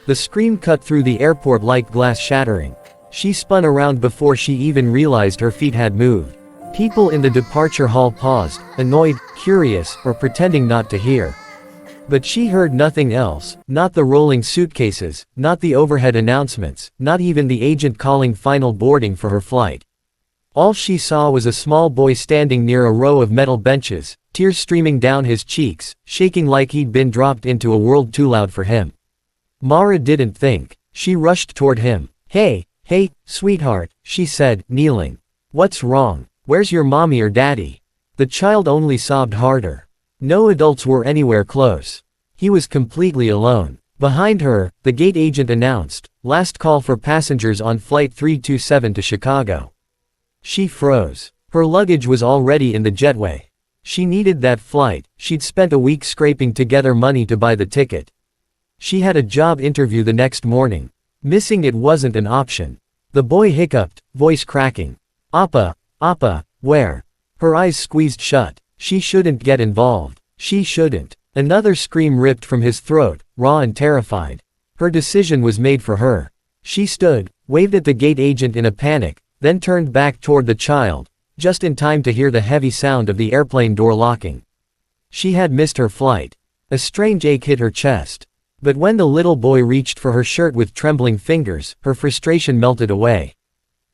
The scream cut through the airport like glass shattering. She spun around before she even realized her feet had moved. People in the departure hall paused, annoyed, curious, or pretending not to hear. But she heard nothing else, not the rolling suitcases, not the overhead announcements, not even the agent calling final boarding for her flight. All she saw was a small boy standing near a row of metal benches, tears streaming down his cheeks, shaking like he'd been dropped into a world too loud for him. Mara didn't think. She rushed toward him. Hey, sweetheart, she said, kneeling. What's wrong? Where's your mommy or daddy? The child only sobbed harder. No adults were anywhere close. He was completely alone. Behind her, the gate agent announced, last call for passengers on Flight 327 to Chicago. She froze. Her luggage was already in the jetway. She needed that flight. She'd spent a week scraping together money to buy the ticket. She had a job interview the next morning. Missing it wasn't an option. The boy hiccuped, voice cracking. Appa, where? Her eyes squeezed shut. She shouldn't get involved. She shouldn't. Another scream ripped from his throat, raw and terrified. Her decision was made for her. She stood, waved at the gate agent in a panic, then turned back toward the child, just in time to hear the heavy sound of the airplane door locking. She had missed her flight. A strange ache hit her chest. But when the little boy reached for her shirt with trembling fingers, her frustration melted away.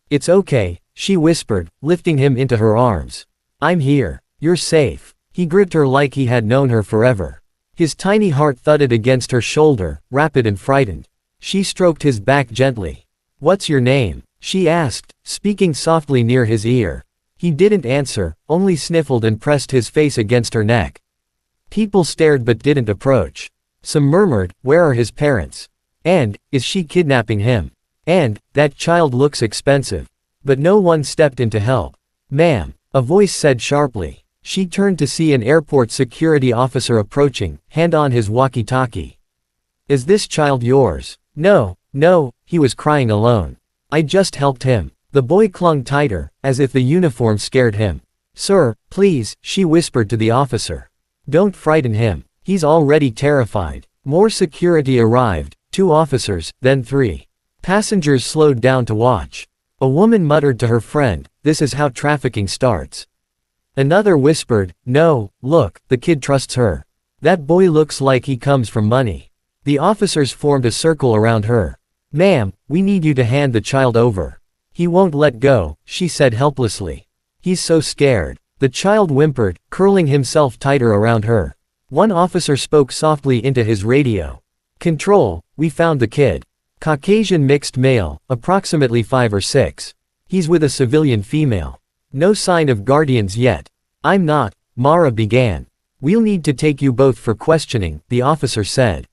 It's okay, she whispered, lifting him into her arms. I'm here. You're safe. He gripped her like he had known her forever. His tiny heart thudded against her shoulder, rapid and frightened. She stroked his back gently. What's your name? She asked, speaking softly near his ear. He didn't answer, only sniffled and pressed his face against her neck. People stared but didn't approach. Some murmured, where are his parents? And, is she kidnapping him? And, that child looks expensive. But no one stepped in to help. Ma'am, a voice said sharply. She turned to see an airport security officer approaching, hand on his walkie-talkie. Is this child yours? No, he was crying alone. I just helped him. The boy clung tighter, as if the uniform scared him. Sir, please, she whispered to the officer. Don't frighten him. He's already terrified. More security arrived, 2 officers, then 3. Passengers slowed down to watch. A woman muttered to her friend, this is how trafficking starts. Another whispered, no, look, the kid trusts her. That boy looks like he comes from money. The officers formed a circle around her. Ma'am, we need you to hand the child over. He won't let go, she said helplessly. He's so scared. The child whimpered, curling himself tighter around her. One officer spoke softly into his radio. Control, we found the kid. Caucasian mixed male, approximately 5 or 6. He's with a civilian female. No sign of guardians yet. I'm not, Mara began. We'll need to take you both for questioning, the officer said.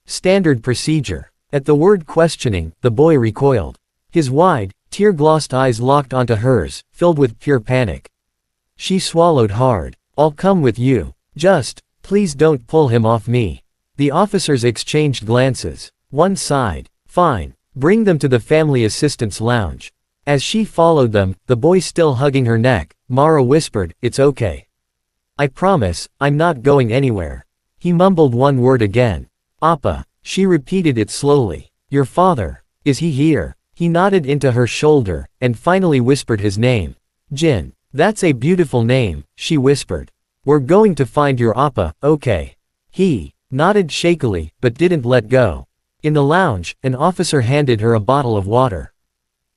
Standard procedure. At the word questioning, the boy recoiled. His wide, tear-glossed eyes locked onto hers, filled with pure panic. She swallowed hard. I'll come with you. Please don't pull him off me. The officers exchanged glances. One sighed. Fine. Bring them to the family assistance lounge. As she followed them, the boy still hugging her neck, Mara whispered, it's okay. I promise, I'm not going anywhere. He mumbled one word again. Appa. She repeated it slowly. Your father. Is he here? He nodded into her shoulder, and finally whispered his name. Jin. That's a beautiful name, she whispered. We're going to find your Appa, okay? He nodded shakily, but didn't let go. In the lounge, an officer handed her a bottle of water.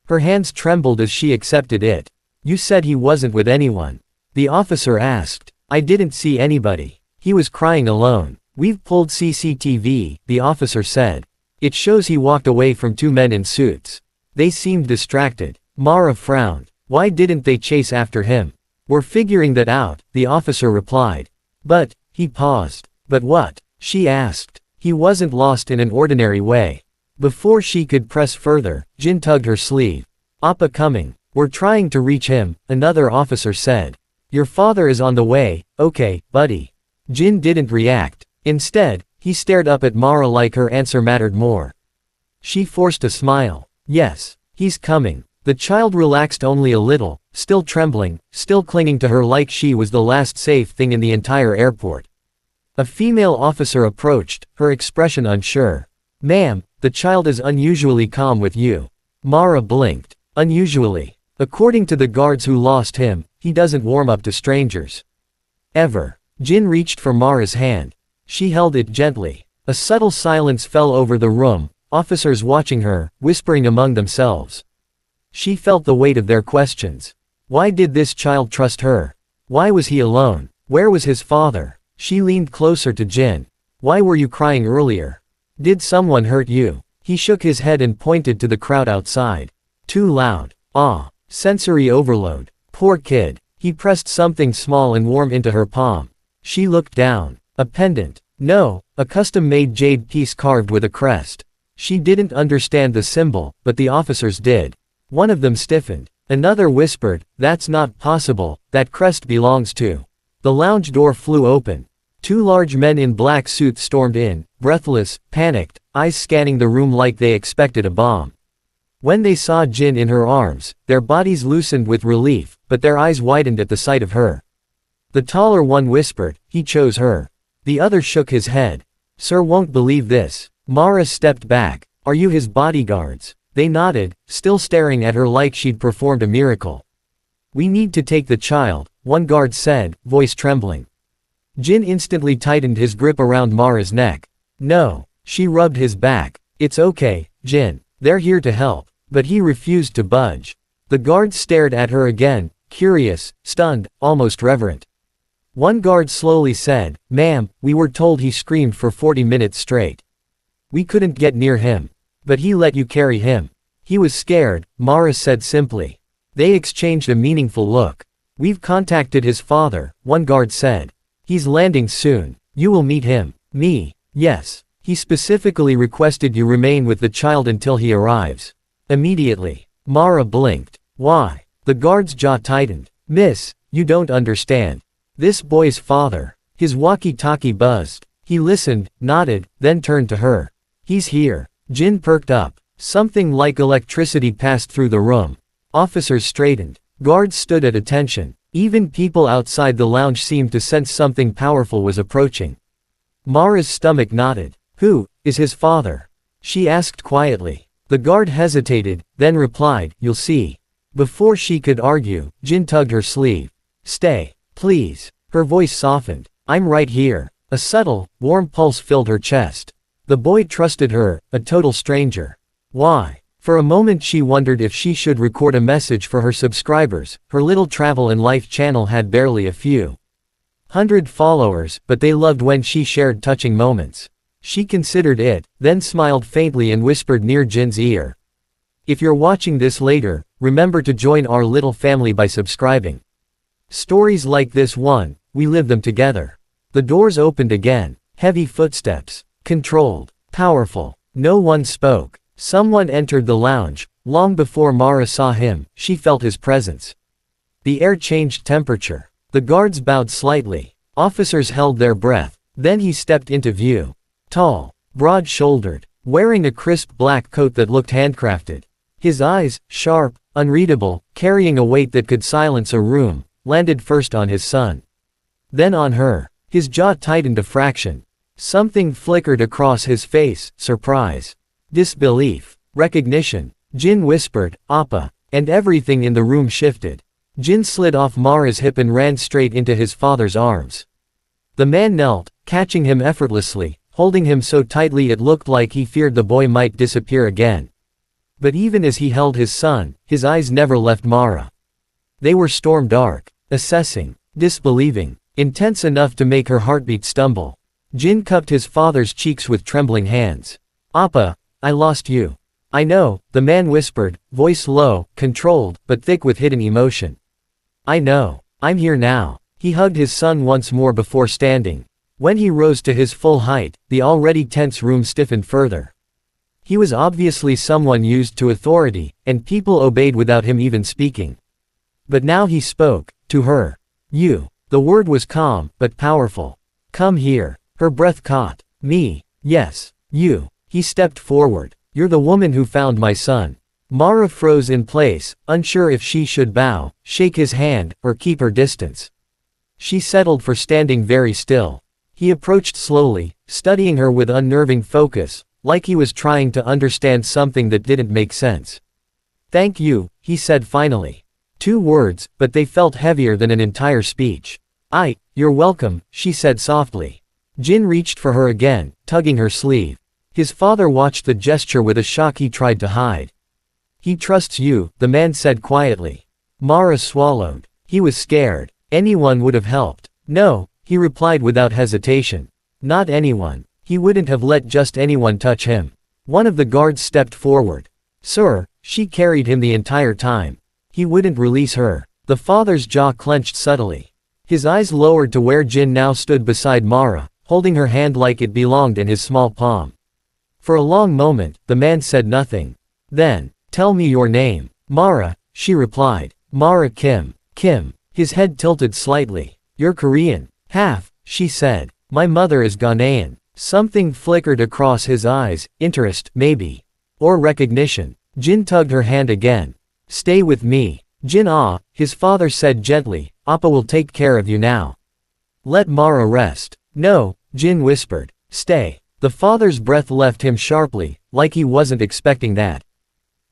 Her hands trembled as she accepted it. You said he wasn't with anyone. The officer asked. I didn't see anybody. He was crying alone. We've pulled CCTV, the officer said. It shows he walked away from 2 men in suits. They seemed distracted. Mara frowned. Why didn't they chase after him? We're figuring that out, the officer replied. But, he paused. But what? She asked. He wasn't lost in an ordinary way. Before she could press further, Jin tugged her sleeve. Appa coming. We're trying to reach him, another officer said. Your father is on the way, okay, buddy. Jin didn't react. Instead, he stared up at Mara like her answer mattered more. She forced a smile. Yes, he's coming. The child relaxed only a little, still trembling, still clinging to her like she was the last safe thing in the entire airport. A female officer approached, her expression unsure. Ma'am, the child is unusually calm with you. Mara blinked. Unusually. According to the guards who lost him, he doesn't warm up to strangers. Ever. Jin reached for Mara's hand. She held it gently. A subtle silence fell over the room, officers watching her, whispering among themselves. She felt the weight of their questions. Why did this child trust her? Why was he alone? Where was his father? She leaned closer to Jin. Why were you crying earlier? Did someone hurt you? He shook his head and pointed to the crowd outside. Too loud. Ah. Sensory overload. Poor kid. He pressed something small and warm into her palm. She looked down. A pendant. No, a custom-made jade piece carved with a crest. She didn't understand the symbol, but the officers did. One of them stiffened. Another whispered, "That's not possible, that crest belongs to." The lounge door flew open. Two large men in black suits stormed in, breathless, panicked, eyes scanning the room like they expected a bomb. When they saw Jin in her arms, their bodies loosened with relief, but their eyes widened at the sight of her. The taller one whispered, "He chose her." The other shook his head. "Sir won't believe this." Mara stepped back. "Are you his bodyguards?" They nodded, still staring at her like she'd performed a miracle. "We need to take the child," one guard said, voice trembling. Jin instantly tightened his grip around Mara's neck. "No." She rubbed his back. "It's okay, Jin. They're here to help." But he refused to budge. The guards stared at her again, curious, stunned, almost reverent. One guard slowly said, "Ma'am, we were told he screamed for 40 minutes straight. We couldn't get near him. But he let you carry him." "He was scared," Mara said simply. They exchanged a meaningful look. "We've contacted his father," one guard said. "He's landing soon. You will meet him." "Me?" "Yes. He specifically requested you remain with the child until he arrives." Immediately. Mara blinked. "Why?" The guard's jaw tightened. "Miss, you don't understand. This boy's father." His walkie-talkie buzzed. He listened, nodded, then turned to her. "He's here." Jin perked up. Something like electricity passed through the room. Officers straightened. Guards stood at attention. Even people outside the lounge seemed to sense something powerful was approaching. Mara's stomach knotted. "Who is his father?" she asked quietly. The guard hesitated, then replied, "You'll see." Before she could argue, Jin tugged her sleeve. "Stay. Please." Her voice softened. "I'm right here." A subtle, warm pulse filled her chest. The boy trusted her, a total stranger. Why? For a moment she wondered if she should record a message for her subscribers. Her little travel and life channel had barely a few hundred followers, but they loved when she shared touching moments. She considered it, then smiled faintly and whispered near Jin's ear. "If you're watching this later, remember to join our little family by subscribing. Stories like this one, we live them together." The doors opened again. Heavy footsteps. Controlled. Powerful. No one spoke. Someone entered the lounge. Long before Mara saw him, she felt his presence. The air changed temperature. The guards bowed slightly. Officers held their breath. Then he stepped into view. Tall. Broad-shouldered. Wearing a crisp black coat that looked handcrafted. His eyes, sharp, unreadable, carrying a weight that could silence a room, landed first on his son. Then on her. His jaw tightened a fraction. Something flickered across his face, surprise. Disbelief. Recognition. Jin whispered, "Appa," and everything in the room shifted. Jin slid off Mara's hip and ran straight into his father's arms. The man knelt, catching him effortlessly, holding him so tightly it looked like he feared the boy might disappear again. But even as he held his son, his eyes never left Mara. They were storm dark, assessing, disbelieving, intense enough to make her heartbeat stumble. Jin cupped his father's cheeks with trembling hands. "Appa, I lost you." "I know," the man whispered, voice low, controlled, but thick with hidden emotion. "I know. I'm here now." He hugged his son once more before standing. When he rose to his full height, the already tense room stiffened further. He was obviously someone used to authority, and people obeyed without him even speaking. But now he spoke, to her. "You." The word was calm, but powerful. "Come here." Her breath caught. "Me?" "Yes. You." He stepped forward. "You're the woman who found my son." Mara froze in place, unsure if she should bow, shake his hand, or keep her distance. She settled for standing very still. He approached slowly, studying her with unnerving focus, like he was trying to understand something that didn't make sense. "Thank you," he said finally. 2 words, but they felt heavier than an entire speech. You're welcome," she said softly. Jin reached for her again, tugging her sleeve. His father watched the gesture with a shock he tried to hide. "He trusts you," the man said quietly. Mara swallowed. He was scared. Anyone would have helped. "No," he replied without hesitation. "Not anyone. He wouldn't have let just anyone touch him." One of the guards stepped forward. "Sir, she carried him the entire time. He wouldn't release her." The father's jaw clenched subtly. His eyes lowered to where Jin now stood beside Mara, holding her hand like it belonged in his small palm. For a long moment, the man said nothing. Then, "Tell me your name." "Mara," she replied. "Mara Kim." "Kim." His head tilted slightly. "You're Korean." "Half," she said. "My mother is Ghanaian." Something flickered across his eyes, interest, maybe. Or recognition. Jin tugged her hand again. "Stay with me." "Jin his father said gently, "Appa will take care of you now. Let Mara rest." "No," Jin whispered. "Stay." The father's breath left him sharply, like he wasn't expecting that.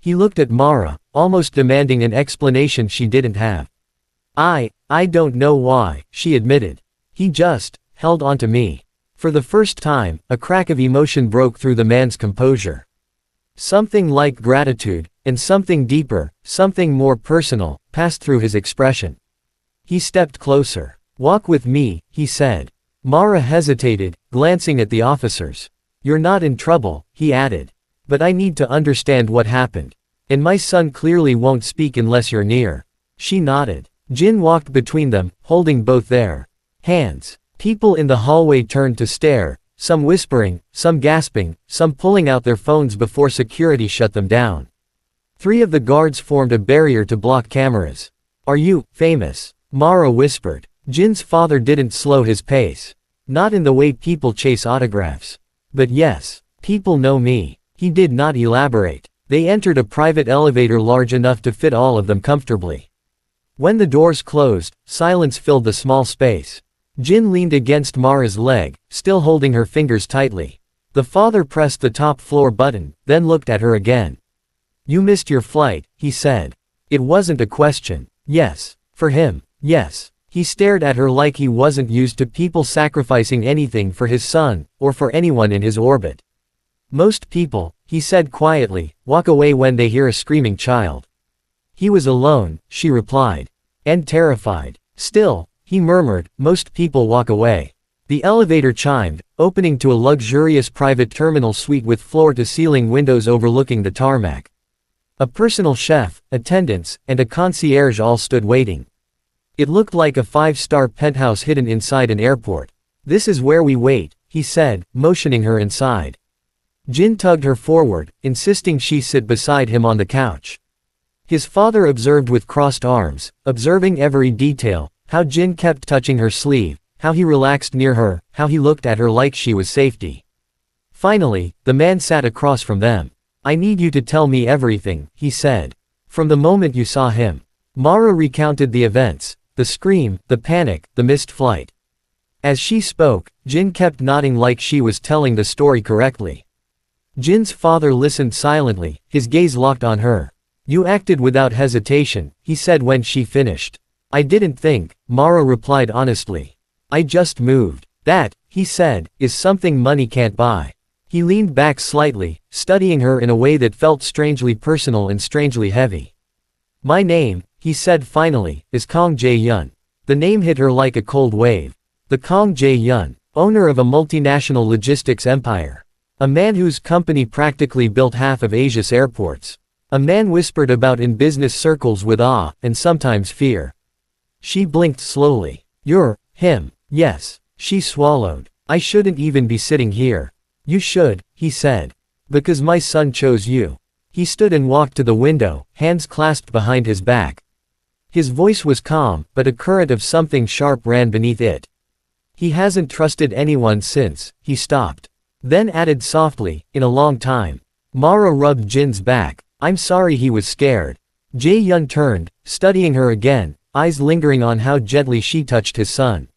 He looked at Mara, almost demanding an explanation she didn't have. I don't know why," she admitted. "He just held onto me." For the first time, a crack of emotion broke through the man's composure. Something like gratitude, and something deeper, something more personal, passed through his expression. He stepped closer. "Walk with me," he said. Mara hesitated, glancing at the officers. "You're not in trouble," he added. "But I need to understand what happened. And my son clearly won't speak unless you're near." She nodded. Jin walked between them, holding both their hands. People in the hallway turned to stare, some whispering, some gasping, some pulling out their phones before security shut them down. 3 of the guards formed a barrier to block cameras. "Are you famous?" Mara whispered. Jin's father didn't slow his pace. "Not in the way people chase autographs. But yes, people know me." He did not elaborate. They entered a private elevator large enough to fit all of them comfortably. When the doors closed, silence filled the small space. Jin leaned against Mara's leg, still holding her fingers tightly. The father pressed the top floor button, then looked at her again. "You missed your flight," he said. It wasn't a question. Yes. For him, yes. He stared at her like he wasn't used to people sacrificing anything for his son, or for anyone in his orbit. "Most people," he said quietly, "walk away when they hear a screaming child." He was alone, she replied. And terrified. "Still," he murmured, "most people walk away." The elevator chimed, opening to a luxurious private terminal suite with floor-to-ceiling windows overlooking the tarmac. A personal chef, attendants, and a concierge all stood waiting. It looked like a 5-star penthouse hidden inside an airport. "This is where we wait," he said, motioning her inside. Jin tugged her forward, insisting she sit beside him on the couch. His father observed with crossed arms, observing every detail, how Jin kept touching her sleeve, how he relaxed near her, how he looked at her like she was safety. Finally, the man sat across from them. "I need you to tell me everything," he said. "From the moment you saw him." Mara recounted the events, the scream, the panic, the missed flight. As she spoke, Jin kept nodding like she was telling the story correctly. Jin's father listened silently, his gaze locked on her. "You acted without hesitation," he said when she finished. "I didn't think," Mara replied honestly. "I just moved." "That," he said, "is something money can't buy." He leaned back slightly, studying her in a way that felt strangely personal and strangely heavy. "My name," he said finally, "is Kang Jae-Hyun." The name hit her like a cold wave. The Kang Jae-Hyun, owner of a multinational logistics empire. A man whose company practically built half of Asia's airports. A man whispered about in business circles with awe, and sometimes fear. She blinked slowly. "You're him." "Yes." She swallowed. "I shouldn't even be sitting here." "You should," he said. "Because my son chose you." He stood and walked to the window, hands clasped behind his back. His voice was calm, but a current of something sharp ran beneath it. "He hasn't trusted anyone since," he stopped. Then added softly, "in a long time." Mara rubbed Jin's back. "I'm sorry he was scared." Jae-Hyun turned, studying her again, eyes lingering on how gently she touched his son.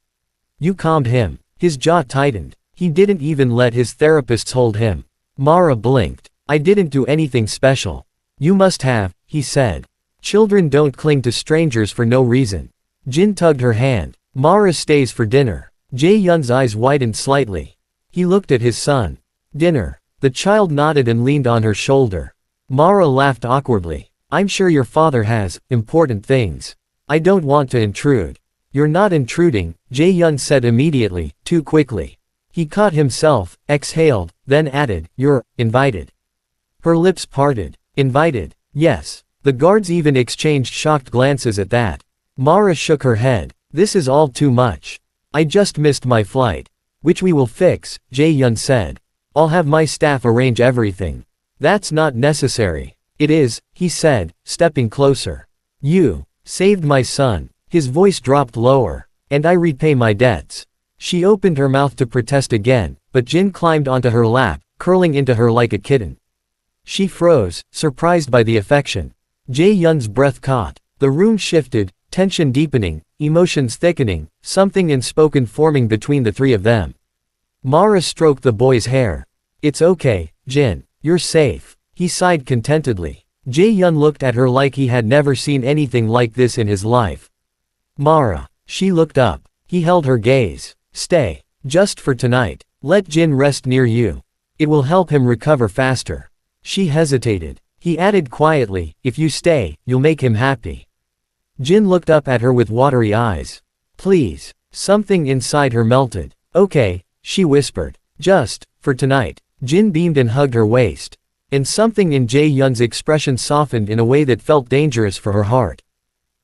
"You calmed him." His jaw tightened. He didn't even let his therapists hold him. Mara blinked. I didn't do anything special. You must have, he said. Children don't cling to strangers for no reason. Jin tugged her hand. Mara stays for dinner. Jae-Hyun's eyes widened slightly. He looked at his son. Dinner. The child nodded and leaned on her shoulder. Mara laughed awkwardly. I'm sure your father has important things. I don't want to intrude. You're not intruding, Jae-Hyun said immediately, too quickly. He caught himself, exhaled, then added, you're invited. Her lips parted. Invited? Yes. The guards even exchanged shocked glances at that. Mara shook her head. This is all too much. I just missed my flight. Which we will fix, Jae-Hyun said. I'll have my staff arrange everything. That's not necessary. It is, he said, stepping closer. You saved my son. His voice dropped lower. And I repay my debts. She opened her mouth to protest again, but Jin climbed onto her lap, curling into her like a kitten. She froze, surprised by the affection. Jae-Hyun's breath caught. The room shifted, tension deepening, emotions thickening, something unspoken forming between the three of them. Mara stroked the boy's hair. It's okay, Jin. You're safe. He sighed contentedly. Jae-Hyun looked at her like he had never seen anything like this in his life. Mara. She looked up. He held her gaze. Stay. Just for tonight. Let Jin rest near you. It will help him recover faster. She hesitated. He added quietly, if you stay, you'll make him happy. Jin looked up at her with watery eyes. Please. Something inside her melted. Okay, she whispered. Just for tonight. Jin beamed and hugged her waist. And something in Jae-Hyun's expression softened in a way that felt dangerous for her heart.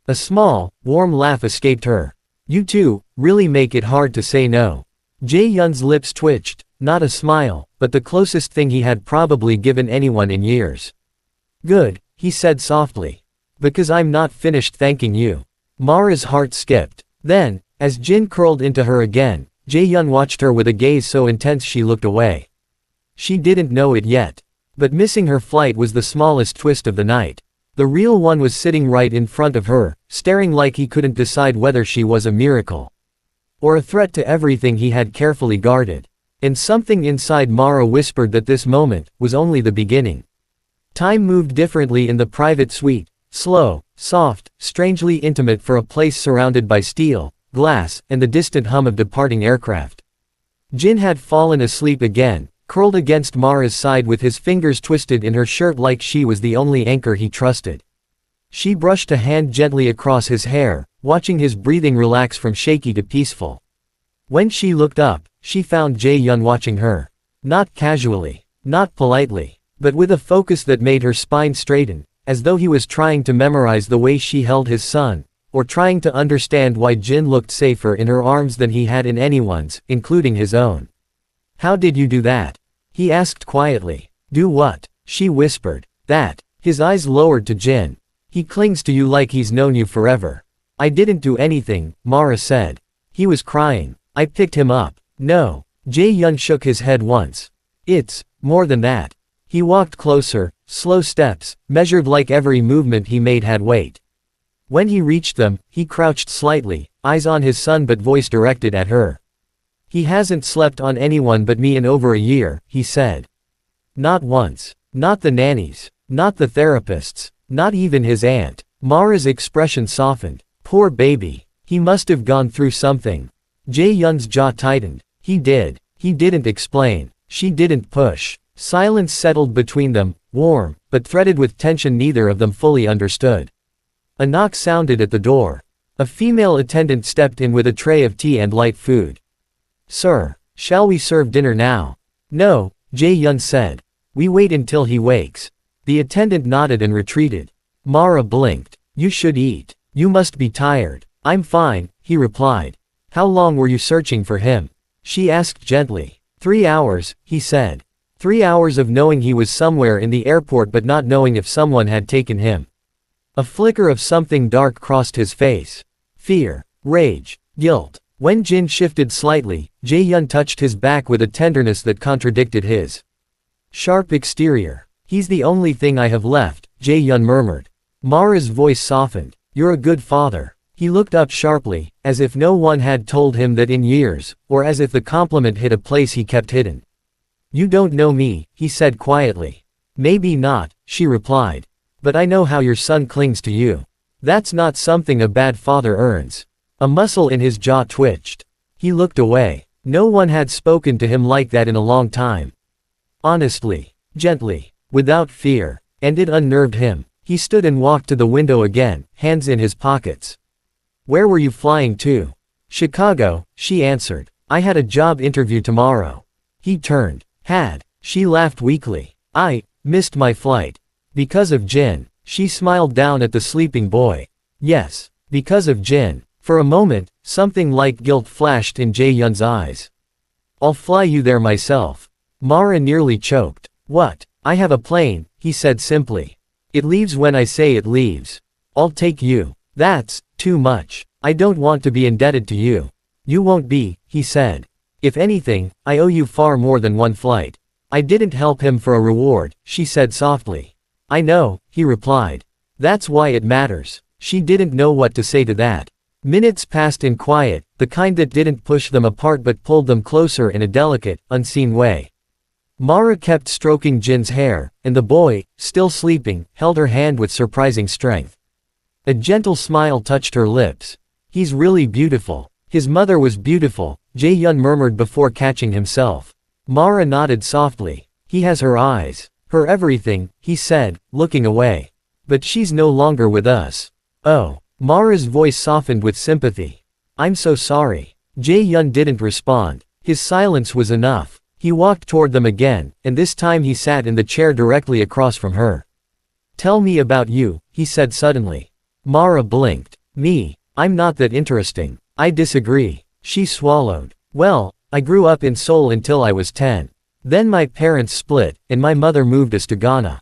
A small, warm laugh escaped her. You two really make it hard to say no. Jae-Hyun's lips twitched, not a smile, but the closest thing he had probably given anyone in years. Good, he said softly. Because I'm not finished thanking you. Mara's heart skipped. Then, as Jin curled into her again, Jae-Hyun watched her with a gaze so intense she looked away. She didn't know it yet. But missing her flight was the smallest twist of the night. The real one was sitting right in front of her, staring like he couldn't decide whether she was a miracle or a threat to everything he had carefully guarded. And something inside Mara whispered that this moment was only the beginning. Time moved differently in the private suite, slow, soft, strangely intimate for a place surrounded by steel, glass, and the distant hum of departing aircraft. Jin had fallen asleep again, curled against Mara's side with his fingers twisted in her shirt like she was the only anchor he trusted. She brushed a hand gently across his hair, watching his breathing relax from shaky to peaceful. When she looked up, she found Jae-Hyun watching her. Not casually, not politely, but with a focus that made her spine straighten, as though he was trying to memorize the way she held his son, or trying to understand why Jin looked safer in her arms than he had in anyone's, including his own. How did you do that? He asked quietly. Do what? She whispered. That. His eyes lowered to Jin. He clings to you like he's known you forever. I didn't do anything, Mara said. He was crying. I picked him up. No. Jae-Hyun shook his head once. It's more than that. He walked closer, slow steps, measured like every movement he made had weight. When he reached them, he crouched slightly, eyes on his son but voice directed at her. He hasn't slept on anyone but me in over a year, he said. Not once. Not the nannies. Not the therapists. Not even his aunt. Mara's expression softened. Poor baby. He must have gone through something. Jae-Hyun's jaw tightened. He did. He didn't explain. She didn't push. Silence settled between them, warm, but threaded with tension neither of them fully understood. A knock sounded at the door. A female attendant stepped in with a tray of tea and light food. Sir, shall we serve dinner now? No, Jae-Hyun said. We wait until he wakes. The attendant nodded and retreated. Mara blinked. You should eat. You must be tired. I'm fine, he replied. How long were you searching for him? She asked gently. 3 hours, he said. 3 hours of knowing he was somewhere in the airport but not knowing if someone had taken him. A flicker of something dark crossed his face. Fear, rage, guilt. When Jin shifted slightly, Jae-Hyun touched his back with a tenderness that contradicted his sharp exterior. He's the only thing I have left, Jae-Hyun murmured. Mara's voice softened. You're a good father. He looked up sharply, as if no one had told him that in years, or as if the compliment hit a place he kept hidden. You don't know me, he said quietly. Maybe not, she replied. But I know how your son clings to you. That's not something a bad father earns. A muscle in his jaw twitched. He looked away. No one had spoken to him like that in a long time. Honestly, gently, without fear, and it unnerved him. He stood and walked to the window again, hands in his pockets. Where were you flying to? Chicago, she answered. I had a job interview tomorrow. He turned. Had. She laughed weakly. I missed my flight. Because of Jin. She smiled down at the sleeping boy. Yes, because of Jin. For a moment, something like guilt flashed in Jae-Hyun's eyes. I'll fly you there myself. Mara nearly choked. What? I have a plane, he said simply. It leaves when I say it leaves. I'll take you. That's too much. I don't want to be indebted to you. You won't be, he said. If anything, I owe you far more than one flight. I didn't help him for a reward, she said softly. I know, he replied. That's why it matters. She didn't know what to say to that. Minutes passed in quiet, the kind that didn't push them apart but pulled them closer in a delicate, unseen way. Mara kept stroking Jin's hair, and the boy, still sleeping, held her hand with surprising strength. A gentle smile touched her lips. He's really beautiful. His mother was beautiful, Jae-Hyun murmured before catching himself. Mara nodded softly. He has her eyes. Her everything, he said, looking away. But she's no longer with us. Oh. Mara's voice softened with sympathy. I'm so sorry. Jae-Hyun didn't respond. His silence was enough. He walked toward them again, and this time he sat in the chair directly across from her. Tell me about you, he said suddenly. Mara blinked. Me? I'm not that interesting. I disagree. She swallowed. Well, I grew up in Seoul until I was 10. Then my parents split, and my mother moved us to Ghana.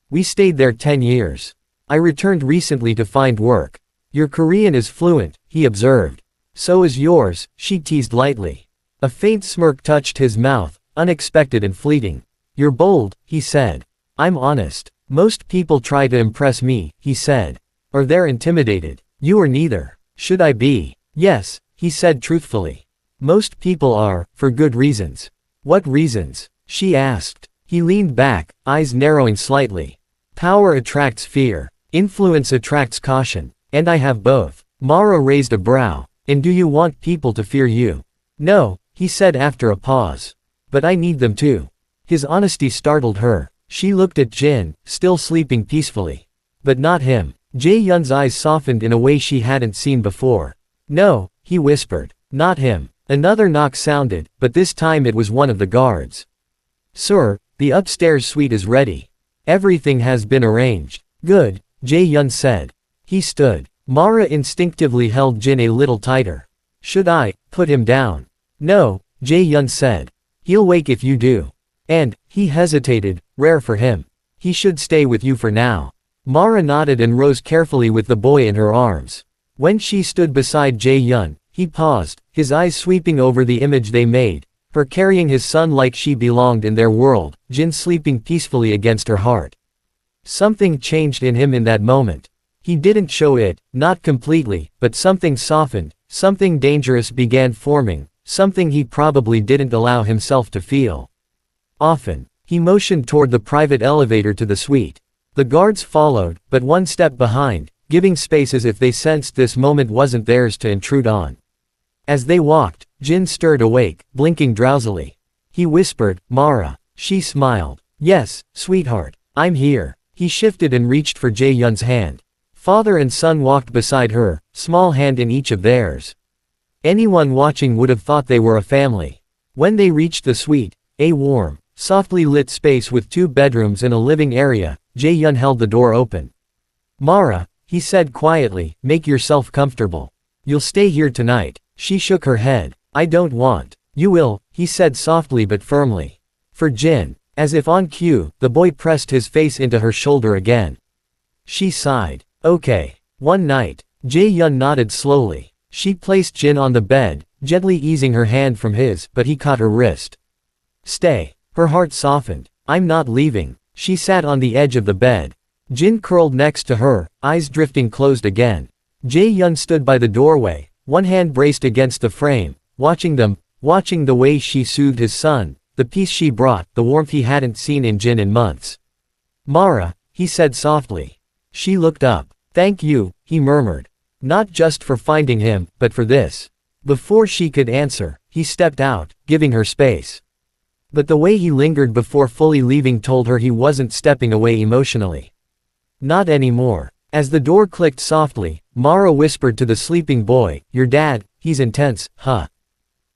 We stayed there 10 years. I returned recently to find work. Your Korean is fluent, he observed. So is yours, she teased lightly. A faint smirk touched his mouth, unexpected and fleeting. You're bold, he said. I'm honest. Most people try to impress me, he said. Or they're intimidated. You are neither. Should I be? Yes, he said truthfully. Most people are, for good reasons. What reasons? She asked. He leaned back, eyes narrowing slightly. Power attracts fear. Influence attracts caution. And I have both. Mara raised a brow. And do you want people to fear you? No, he said after a pause. But I need them to. His honesty startled her. She looked at Jin, still sleeping peacefully. But not him. Jae-Hyun's eyes softened in a way she hadn't seen before. No, he whispered. Not him. Another knock sounded, but this time it was one of the guards. Sir, the upstairs suite is ready. Everything has been arranged. Good, Jae-Hyun said. He stood. Mara instinctively held Jin a little tighter. Should I put him down? No, Jae-Hyun said. He'll wake if you do. And, he hesitated, rare for him. He should stay with you for now. Mara nodded and rose carefully with the boy in her arms. When she stood beside Jae-Hyun, he paused, his eyes sweeping over the image they made, her carrying his son like she belonged in their world, Jin sleeping peacefully against her heart. Something changed in him in that moment. He didn't show it, not completely, but something softened, something dangerous began forming, something he probably didn't allow himself to feel. Often, he motioned toward the private elevator to the suite. The guards followed, but one step behind, giving space as if they sensed this moment wasn't theirs to intrude on. As they walked, Jin stirred awake, blinking drowsily. He whispered, Mara. She smiled. Yes, sweetheart, I'm here. He shifted and reached for Jae-Hyun's hand. Father and son walked beside her, small hand in each of theirs. Anyone watching would have thought they were a family. When they reached the suite, a warm, softly lit space with 2 bedrooms and a living area, Jae-Hyun held the door open. Mara, he said quietly, make yourself comfortable. You'll stay here tonight. She shook her head. I don't want. You will, he said softly but firmly. For Jin. As if on cue, the boy pressed his face into her shoulder again. She sighed. Okay. One night. Jae-Hyun nodded slowly. She placed Jin on the bed, gently easing her hand from his, but he caught her wrist. Stay. Her heart softened. I'm not leaving. She sat on the edge of the bed. Jin curled next to her, eyes drifting closed again. Jae-Hyun stood by the doorway, one hand braced against the frame, watching them, watching the way she soothed his son, the peace she brought, the warmth he hadn't seen in Jin in months. "Mara," he said softly. She looked up. "Thank you," he murmured. "Not just for finding him, but for this." Before she could answer, he stepped out, giving her space. But the way he lingered before fully leaving told her he wasn't stepping away emotionally. Not anymore. As the door clicked softly, Mara whispered to the sleeping boy, "Your dad, he's intense, huh?"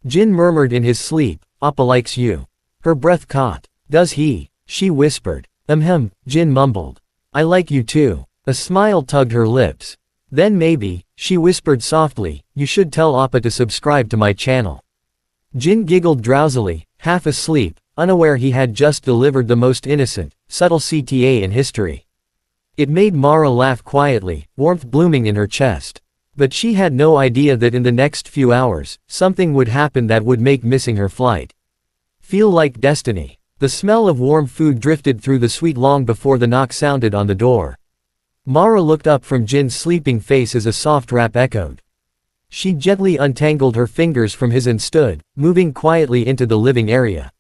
Jin murmured in his sleep, "Appa likes you." Her breath caught. "Does he?" she whispered. Jin mumbled. "I like you too." A smile tugged her lips. "Then maybe," she whispered softly, "you should tell Appa to subscribe to my channel." Jin giggled drowsily, half asleep, unaware he had just delivered the most innocent, subtle CTA in history. It made Mara laugh quietly, warmth blooming in her chest. But she had no idea that in the next few hours, something would happen that would make missing her flight feel like destiny. The smell of warm food drifted through the suite long before the knock sounded on the door. Mara looked up from Jin's sleeping face as a soft rap echoed. She gently untangled her fingers from his and stood, moving quietly into the living area.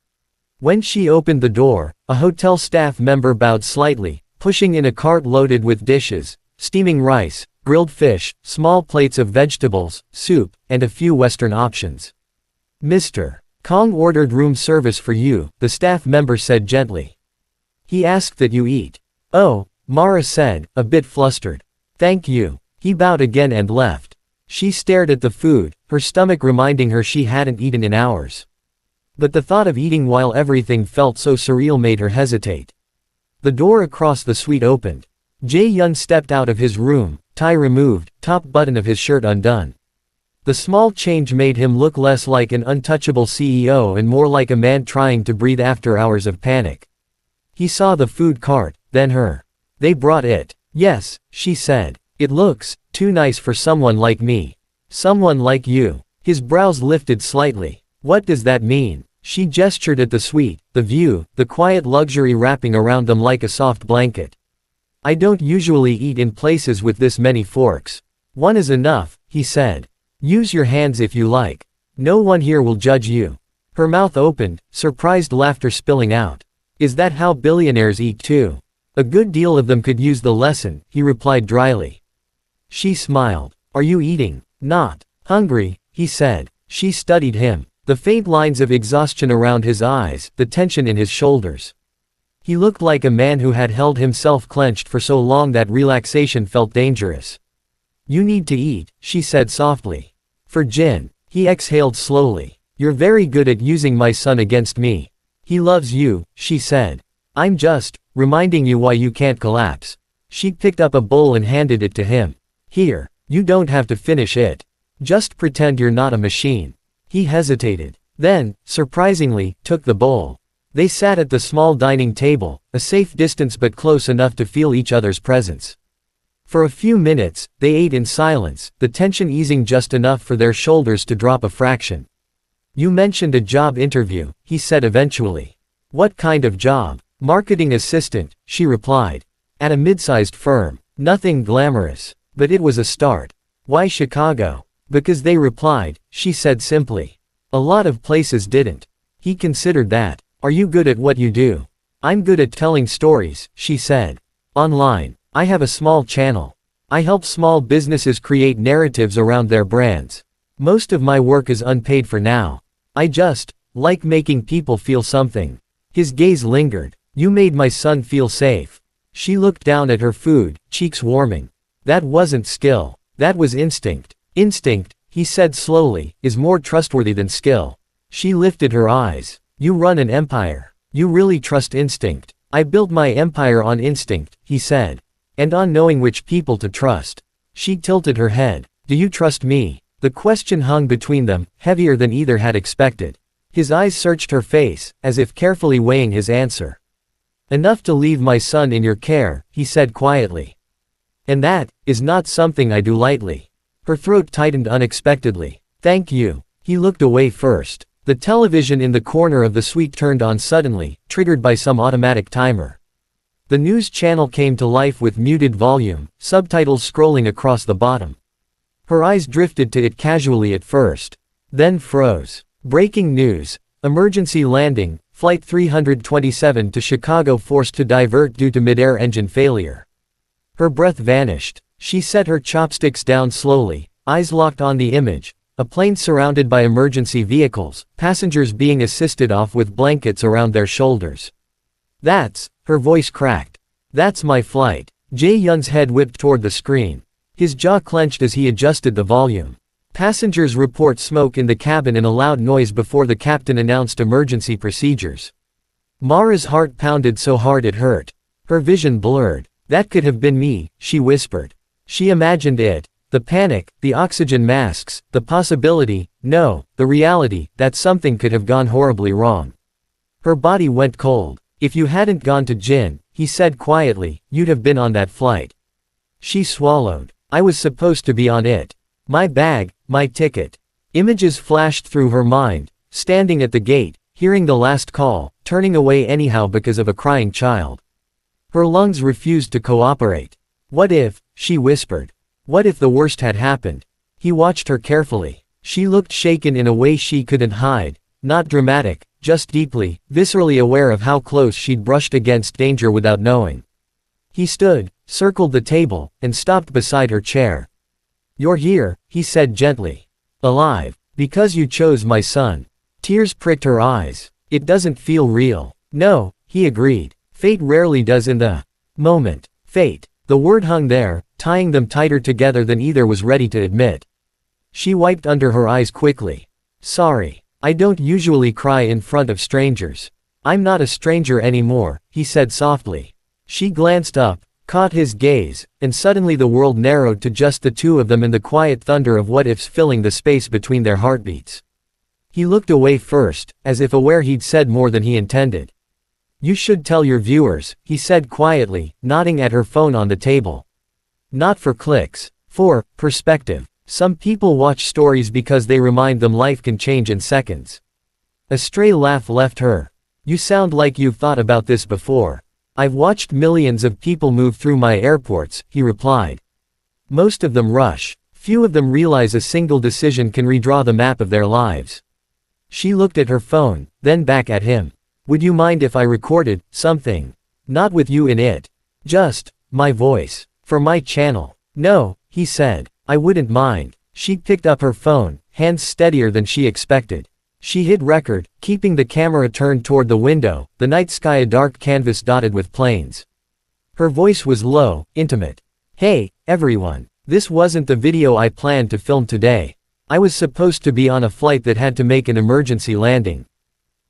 When she opened the door, a hotel staff member bowed slightly, pushing in a cart loaded with dishes, steaming rice, grilled fish, small plates of vegetables, soup, and a few Western options. "Mr. Kang ordered room service for you," the staff member said gently. "He asked that you eat." "Oh," Mara said, a bit flustered. "Thank you." He bowed again and left. She stared at the food, her stomach reminding her she hadn't eaten in hours. But the thought of eating while everything felt so surreal made her hesitate. The door across the suite opened. Jae-Hyun stepped out of his room, tie removed, top button of his shirt undone. The small change made him look less like an untouchable CEO and more like a man trying to breathe after hours of panic. He saw the food cart, then her. "They brought it." "Yes," she said. "It looks too nice for someone like me." "Someone like you." His brows lifted slightly. "What does that mean?" She gestured at the suite, the view, the quiet luxury wrapping around them like a soft blanket. "I don't usually eat in places with this many forks." "One is enough," he said. "Use your hands if you like. No one here will judge you." Her mouth opened, surprised laughter spilling out. "Is that how billionaires eat too?" "A good deal of them could use the lesson," he replied dryly. She smiled. "Are you eating?" "Not hungry," he said. She studied him. The faint lines of exhaustion around his eyes, the tension in his shoulders. He looked like a man who had held himself clenched for so long that relaxation felt dangerous. "You need to eat," she said softly. "For Jin." He exhaled slowly. "You're very good at using my son against me." "He loves you," she said. "I'm just reminding you why you can't collapse." She picked up a bowl and handed it to him. "Here, you don't have to finish it. Just pretend you're not a machine." He hesitated. Then, surprisingly, took the bowl. They sat at the small dining table, a safe distance but close enough to feel each other's presence. For a few minutes, they ate in silence, the tension easing just enough for their shoulders to drop a fraction. "You mentioned a job interview," he said eventually. "What kind of job?" "Marketing assistant," she replied. "At a mid-sized firm. Nothing glamorous. But it was a start." "Why Chicago?" "Because they replied," she said simply. "A lot of places didn't." He considered that. "Are you good at what you do?" "I'm good at telling stories," she said. "Online. I have a small channel. I help small businesses create narratives around their brands. Most of my work is unpaid for now. I just like making people feel something." His gaze lingered. "You made my son feel safe." She looked down at her food, cheeks warming. "That wasn't skill. That was instinct." "Instinct," he said slowly, "is more trustworthy than skill." She lifted her eyes. "You run an empire. You really trust instinct." "I built my empire on instinct," he said. "And on knowing which people to trust." She tilted her head. "Do you trust me?" The question hung between them, heavier than either had expected. His eyes searched her face, as if carefully weighing his answer. "Enough to leave my son in your care," he said quietly. "And that is not something I do lightly." Her throat tightened unexpectedly. "Thank you." He looked away first. The television in the corner of the suite turned on suddenly, triggered by some automatic timer. The news channel came to life with muted volume, subtitles scrolling across the bottom. Her eyes drifted to it casually at first. Then froze. "Breaking news. Emergency landing. Flight 327 to Chicago forced to divert due to mid-air engine failure. Her breath vanished. She set her chopsticks down slowly, eyes locked on the image. A plane surrounded by emergency vehicles, passengers being assisted off with blankets around their shoulders. Her voice cracked. That's my flight. Jae-Hyun's head whipped toward the screen. His jaw clenched as he adjusted the volume. Passengers report smoke in the cabin and a loud noise before the captain announced emergency procedures. Mara's heart pounded so hard it hurt. Her vision blurred. That could have been me, she whispered. She imagined it. The panic, the oxygen masks, the possibility, no, the reality, that something could have gone horribly wrong. Her body went cold. If you hadn't gone to Jin, he said quietly, you'd have been on that flight. She swallowed. I was supposed to be on it. My bag, my ticket. Images flashed through her mind, standing at the gate, hearing the last call, turning away anyhow because of a crying child. Her lungs refused to cooperate. What if, she whispered. What if the worst had happened? He watched her carefully. She looked shaken in a way she couldn't hide, not dramatic, just deeply, viscerally aware of how close she'd brushed against danger without knowing. He stood, circled the table, and stopped beside her chair. You're here, he said gently. Alive. Because you chose my son. Tears pricked her eyes. It doesn't feel real. No, he agreed. Fate rarely does in the moment. Fate. The word hung there, tying them tighter together than either was ready to admit. She wiped under her eyes quickly. Sorry. I don't usually cry in front of strangers. I'm not a stranger anymore, he said softly. She glanced up, caught his gaze, and suddenly the world narrowed to just the two of them and the quiet thunder of what-ifs filling the space between their heartbeats. He looked away first, as if aware he'd said more than he intended. You should tell your viewers, he said quietly, nodding at her phone on the table. Not for clicks. For perspective. Some people watch stories because they remind them life can change in seconds. A stray laugh left her. You sound like you've thought about this before. I've watched millions of people move through my airports, he replied. Most of them rush. Few of them realize a single decision can redraw the map of their lives. She looked at her phone, then back at him. Would you mind if I recorded something? Not with you in it. Just my voice. For my channel. No, he said. I wouldn't mind. She picked up her phone, hands steadier than she expected. She hit record, keeping the camera turned toward the window, the night sky a dark canvas dotted with planes. Her voice was low, intimate. Hey, everyone. This wasn't the video I planned to film today. I was supposed to be on a flight that had to make an emergency landing.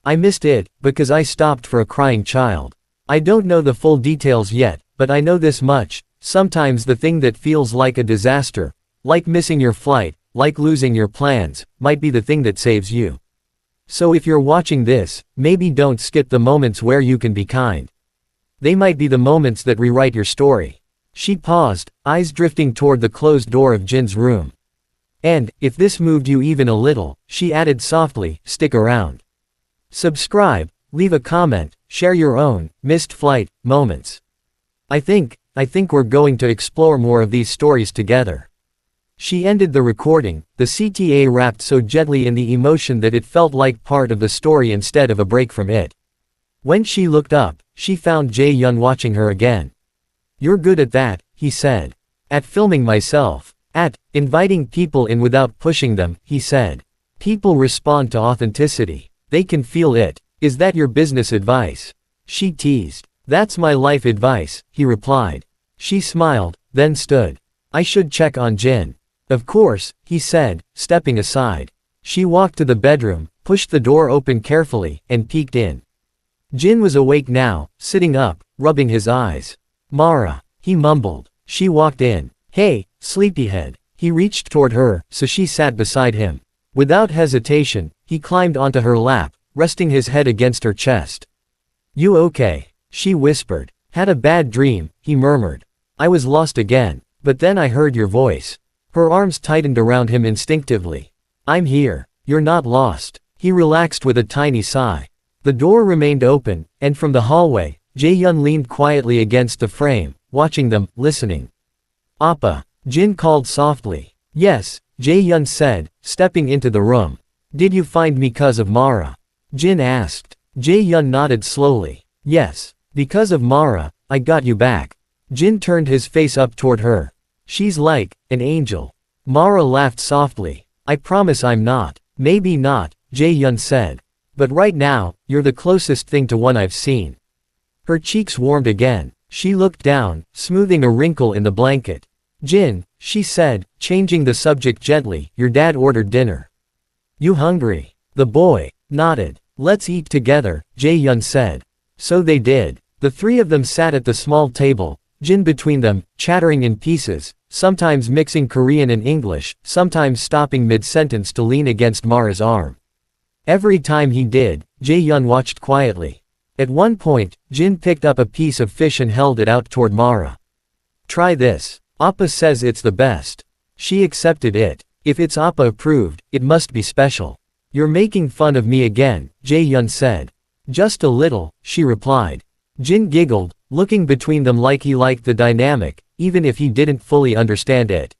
I missed it, because I stopped for a crying child. I don't know the full details yet, but I know this much. Sometimes the thing that feels like a disaster, like missing your flight, like losing your plans, might be the thing that saves you. So if you're watching this, maybe don't skip the moments where you can be kind. They might be the moments that rewrite your story. She paused, eyes drifting toward the closed door of Jin's room. And, if this moved you even a little, she added softly, stick around. Subscribe, leave a comment, share your own missed flight moments. I think we're going to explore more of these stories together. She ended the recording, the CTA wrapped so gently in the emotion that it felt like part of the story instead of a break from it. When she looked up, she found Jae-Hyun watching her again. You're good at that, he said. At filming myself. At inviting people in without pushing them, he said. People respond to authenticity. They can feel it. Is that your business advice? She teased. That's my life advice, he replied. She smiled, then stood. I should check on Jin. Of course, he said, stepping aside. She walked to the bedroom, pushed the door open carefully, and peeked in. Jin was awake now, sitting up, rubbing his eyes. Mara, he mumbled. She walked in. Hey, sleepyhead. He reached toward her, so she sat beside him. Without hesitation, he climbed onto her lap, resting his head against her chest. You okay? She whispered. Had a bad dream, he murmured. I was lost again, but then I heard your voice. Her arms tightened around him instinctively. I'm here. You're not lost. He relaxed with a tiny sigh. The door remained open, and from the hallway, Jae-Hyun leaned quietly against the frame, watching them, listening. Appa, Jin called softly. Yes, Jae-Hyun said, stepping into the room. Did you find me 'cause of Mara? Jin asked. Jae-Hyun nodded slowly. Yes. Because of Mara, I got you back. Jin turned his face up toward her. She's like an angel. Mara laughed softly. I promise I'm not. Maybe not, Jae-Hyun said. But right now, you're the closest thing to one I've seen. Her cheeks warmed again. She looked down, smoothing a wrinkle in the blanket. Jin, she said, changing the subject gently, your dad ordered dinner. You hungry? The boy nodded. Let's eat together, Jae-Hyun said. So they did. The three of them sat at the small table, Jin between them, chattering in pieces, sometimes mixing Korean and English, sometimes stopping mid-sentence to lean against Mara's arm. Every time he did, Jae-Hyun watched quietly. At one point, Jin picked up a piece of fish and held it out toward Mara. Try this. Appa says it's the best. She accepted it. If it's Appa approved, it must be special. You're making fun of me again, Jae-Hyun said. Just a little, she replied. Jin giggled, looking between them like he liked the dynamic, even if he didn't fully understand it.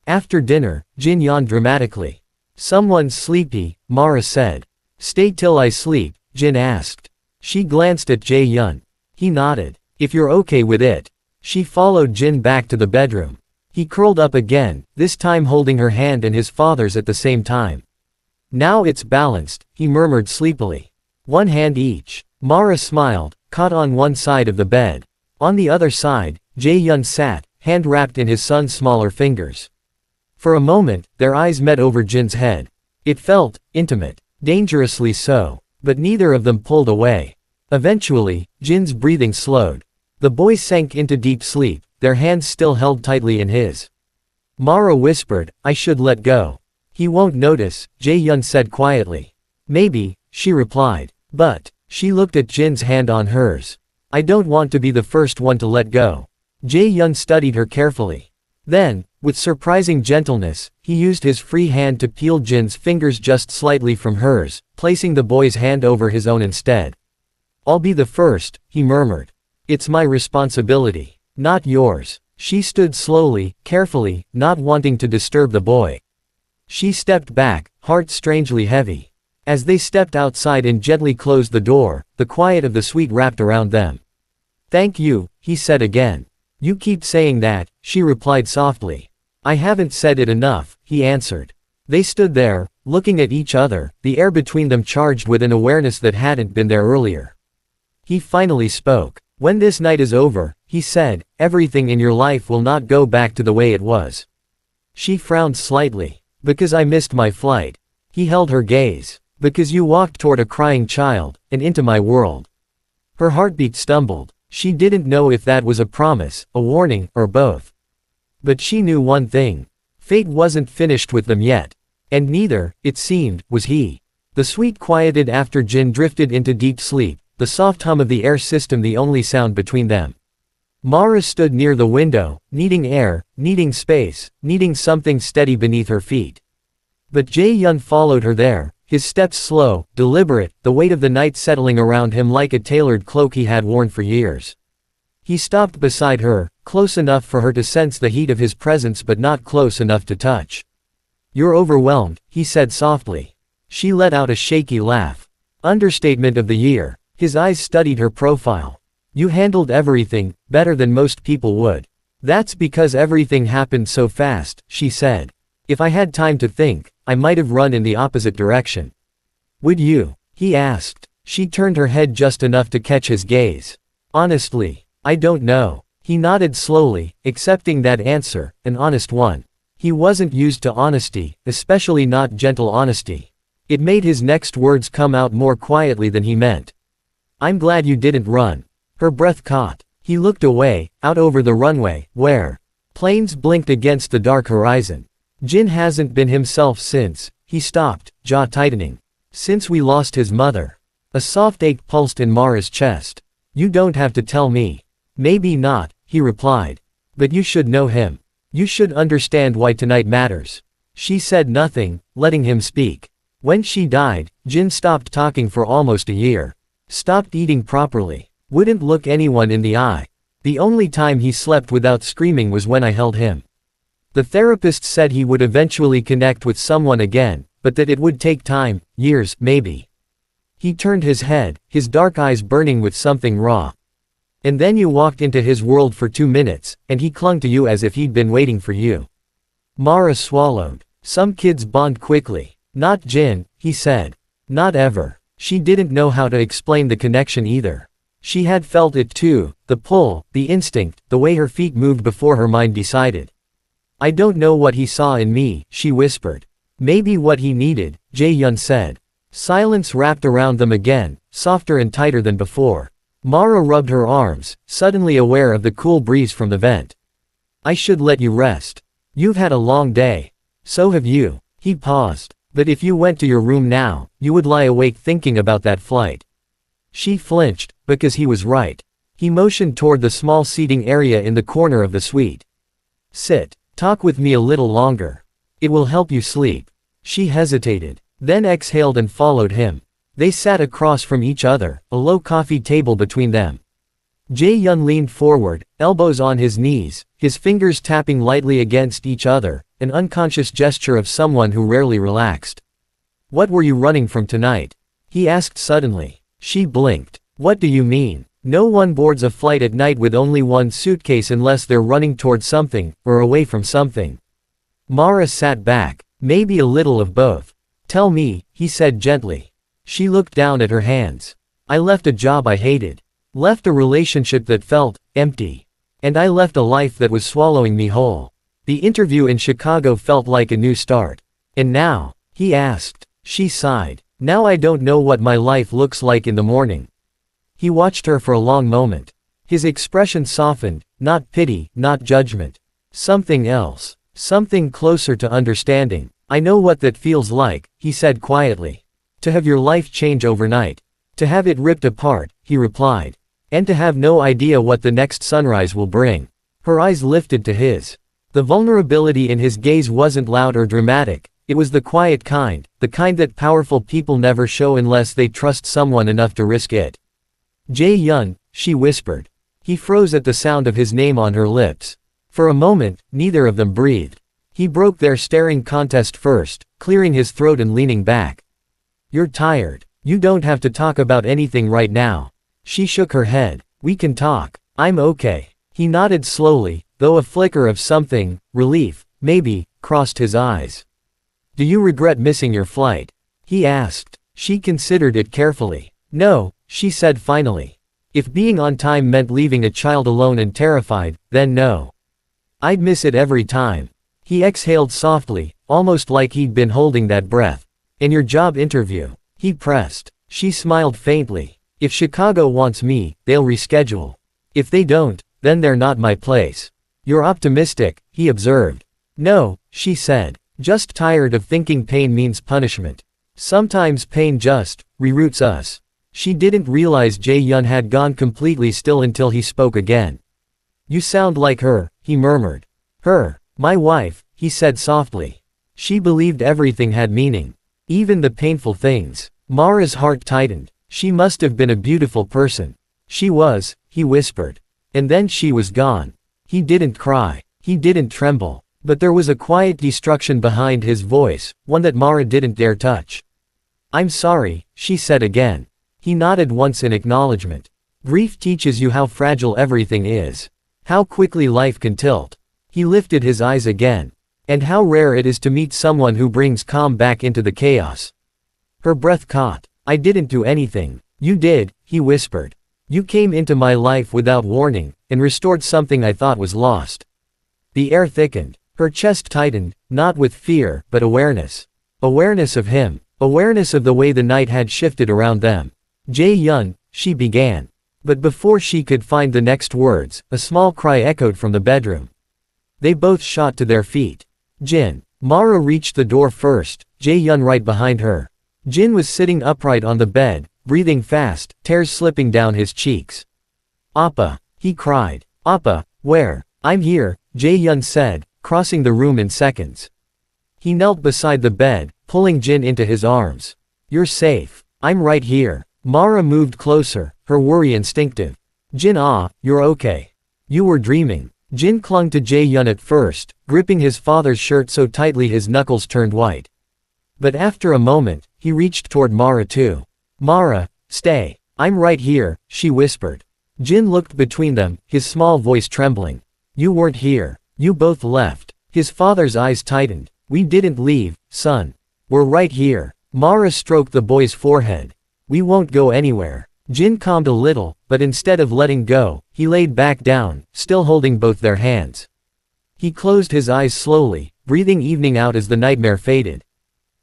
After dinner, Jin yawned dramatically. Someone's sleepy, Mara said. Stay till I sleep, Jin asked. She glanced at Jae-Hyun. He nodded. If you're okay with it. She followed Jin back to the bedroom. He curled up again, this time holding her hand and his father's at the same time. Now it's balanced, he murmured sleepily. One hand each. Mara smiled, caught on one side of the bed. On the other side, Jae-Hyun sat, hand wrapped in his son's smaller fingers. For a moment, their eyes met over Jin's head. It felt intimate, dangerously so, but neither of them pulled away. Eventually, Jin's breathing slowed. The boys sank into deep sleep, their hands still held tightly in his. Mara whispered, I should let go. He won't notice, Jae-Hyun said quietly. Maybe, she replied. But, she looked at Jin's hand on hers. I don't want to be the first one to let go. Jae-Hyun studied her carefully. Then, with surprising gentleness, he used his free hand to peel Jin's fingers just slightly from hers, placing the boy's hand over his own instead. I'll be the first, he murmured. It's my responsibility, not yours. She stood slowly, carefully, not wanting to disturb the boy. She stepped back, heart strangely heavy. As they stepped outside and gently closed the door, the quiet of the suite wrapped around them. Thank you, he said again. You keep saying that, she replied softly. I haven't said it enough, he answered. They stood there, looking at each other, the air between them charged with an awareness that hadn't been there earlier. He finally spoke. When this night is over, he said, everything in your life will not go back to the way it was. She frowned slightly. Because I missed my flight. He held her gaze. Because you walked toward a crying child, and into my world. Her heartbeat stumbled. She didn't know if that was a promise, a warning, or both. But she knew one thing. Fate wasn't finished with them yet. And neither, it seemed, was he. The suite quieted after Jin drifted into deep sleep, the soft hum of the air system the only sound between them. Mara stood near the window, needing air, needing space, needing something steady beneath her feet. But Jae-Hyun followed her there, his steps slow, deliberate, the weight of the night settling around him like a tailored cloak he had worn for years. He stopped beside her, close enough for her to sense the heat of his presence but not close enough to touch. You're overwhelmed, he said softly. She let out a shaky laugh. Understatement of the year. His eyes studied her profile. You handled everything, better than most people would. That's because everything happened so fast, she said. If I had time to think, I might have run in the opposite direction. Would you? He asked. She turned her head just enough to catch his gaze. Honestly, I don't know. He nodded slowly, accepting that answer, an honest one. He wasn't used to honesty, especially not gentle honesty. It made his next words come out more quietly than he meant. I'm glad you didn't run. Her breath caught. He looked away, out over the runway, where planes blinked against the dark horizon. Jin hasn't been himself since, he stopped, jaw tightening. Since we lost his mother. A soft ache pulsed in Mara's chest. You don't have to tell me. Maybe not, he replied. But you should know him. You should understand why tonight matters. She said nothing, letting him speak. When she died, Jin stopped talking for almost a year. Stopped eating properly. Wouldn't look anyone in the eye. The only time he slept without screaming was when I held him. The therapist said he would eventually connect with someone again, but that it would take time, years, maybe. He turned his head, his dark eyes burning with something raw. And then you walked into his world for 2 minutes, and he clung to you as if he'd been waiting for you. Mara swallowed. Some kids bond quickly. Not Jin, he said. Not ever. She didn't know how to explain the connection either. She had felt it too, the pull, the instinct, the way her feet moved before her mind decided. I don't know what he saw in me, she whispered. Maybe what he needed, Jae-Hyun said. Silence wrapped around them again, softer and tighter than before. Mara rubbed her arms, suddenly aware of the cool breeze from the vent. I should let you rest. You've had a long day. So have you. He paused. But if you went to your room now, you would lie awake thinking about that flight. She flinched, because he was right. He motioned toward the small seating area in the corner of the suite. Sit. Talk with me a little longer. It will help you sleep. She hesitated, then exhaled and followed him. They sat across from each other, a low coffee table between them. Jae-Hyun leaned forward, elbows on his knees, his fingers tapping lightly against each other, an unconscious gesture of someone who rarely relaxed. What were you running from tonight? He asked suddenly. She blinked. What do you mean? No one boards a flight at night with only one suitcase unless they're running toward something, or away from something. Mara sat back. Maybe a little of both. Tell me, he said gently. She looked down at her hands. I left a job I hated. Left a relationship that felt empty. And I left a life that was swallowing me whole. The interview in Chicago felt like a new start. And now? He asked. She sighed. Now I don't know what my life looks like in the morning. He watched her for a long moment. His expression softened, not pity, not judgment. Something else. Something closer to understanding. I know what that feels like, he said quietly. To have your life change overnight. To have it ripped apart, he replied. And to have no idea what the next sunrise will bring. Her eyes lifted to his. The vulnerability in his gaze wasn't loud or dramatic, it was the quiet kind, the kind that powerful people never show unless they trust someone enough to risk it. Jae-Hyun, she whispered. He froze at the sound of his name on her lips. For a moment, neither of them breathed. He broke their staring contest first, clearing his throat and leaning back. You're tired. You don't have to talk about anything right now. She shook her head. We can talk. I'm okay. He nodded slowly, though a flicker of something, relief, maybe, crossed his eyes. Do you regret missing your flight? He asked. She considered it carefully. No, she said finally. If being on time meant leaving a child alone and terrified, then no. I'd miss it every time. He exhaled softly, almost like he'd been holding that breath. In your job interview, he pressed. She smiled faintly. If Chicago wants me, they'll reschedule. If they don't, then they're not my place. You're optimistic, he observed. No, she said. Just tired of thinking pain means punishment. Sometimes pain just reroutes us. She didn't realize Jae-Hyun had gone completely still until he spoke again. You sound like her, he murmured. Her, my wife, he said softly. She believed everything had meaning. Even the painful things. Mara's heart tightened. She must have been a beautiful person. She was, he whispered. And then she was gone. He didn't cry. He didn't tremble. But there was a quiet destruction behind his voice, one that Mara didn't dare touch. I'm sorry, she said again. He nodded once in acknowledgement. Grief teaches you how fragile everything is. How quickly life can tilt. He lifted his eyes again. And how rare it is to meet someone who brings calm back into the chaos. Her breath caught. I didn't do anything. You did, he whispered. You came into my life without warning, and restored something I thought was lost. The air thickened. Her chest tightened, not with fear, but awareness. Awareness of him. Awareness of the way the night had shifted around them. Jae-Hyun, she began. But before she could find the next words, a small cry echoed from the bedroom. They both shot to their feet. Jin. Mara reached the door first, Jae-Hyun right behind her. Jin was sitting upright on the bed, breathing fast, tears slipping down his cheeks. Appa, he cried. Appa, where? I'm here, Jae-Hyun said, crossing the room in seconds. He knelt beside the bed, pulling Jin into his arms. You're safe. I'm right here. Mara moved closer, her worry instinctive. Jin, you're okay. You were dreaming. Jin clung to Jae-Hyun at first, gripping his father's shirt so tightly his knuckles turned white. But after a moment, he reached toward Mara too. Mara, stay. I'm right here, she whispered. Jin looked between them, his small voice trembling. You weren't here. You both left. His father's eyes tightened. We didn't leave, son. We're right here. Mara stroked the boy's forehead. We won't go anywhere. Jin calmed a little, but instead of letting go, he laid back down, still holding both their hands. He closed his eyes slowly, breathing evening out as the nightmare faded.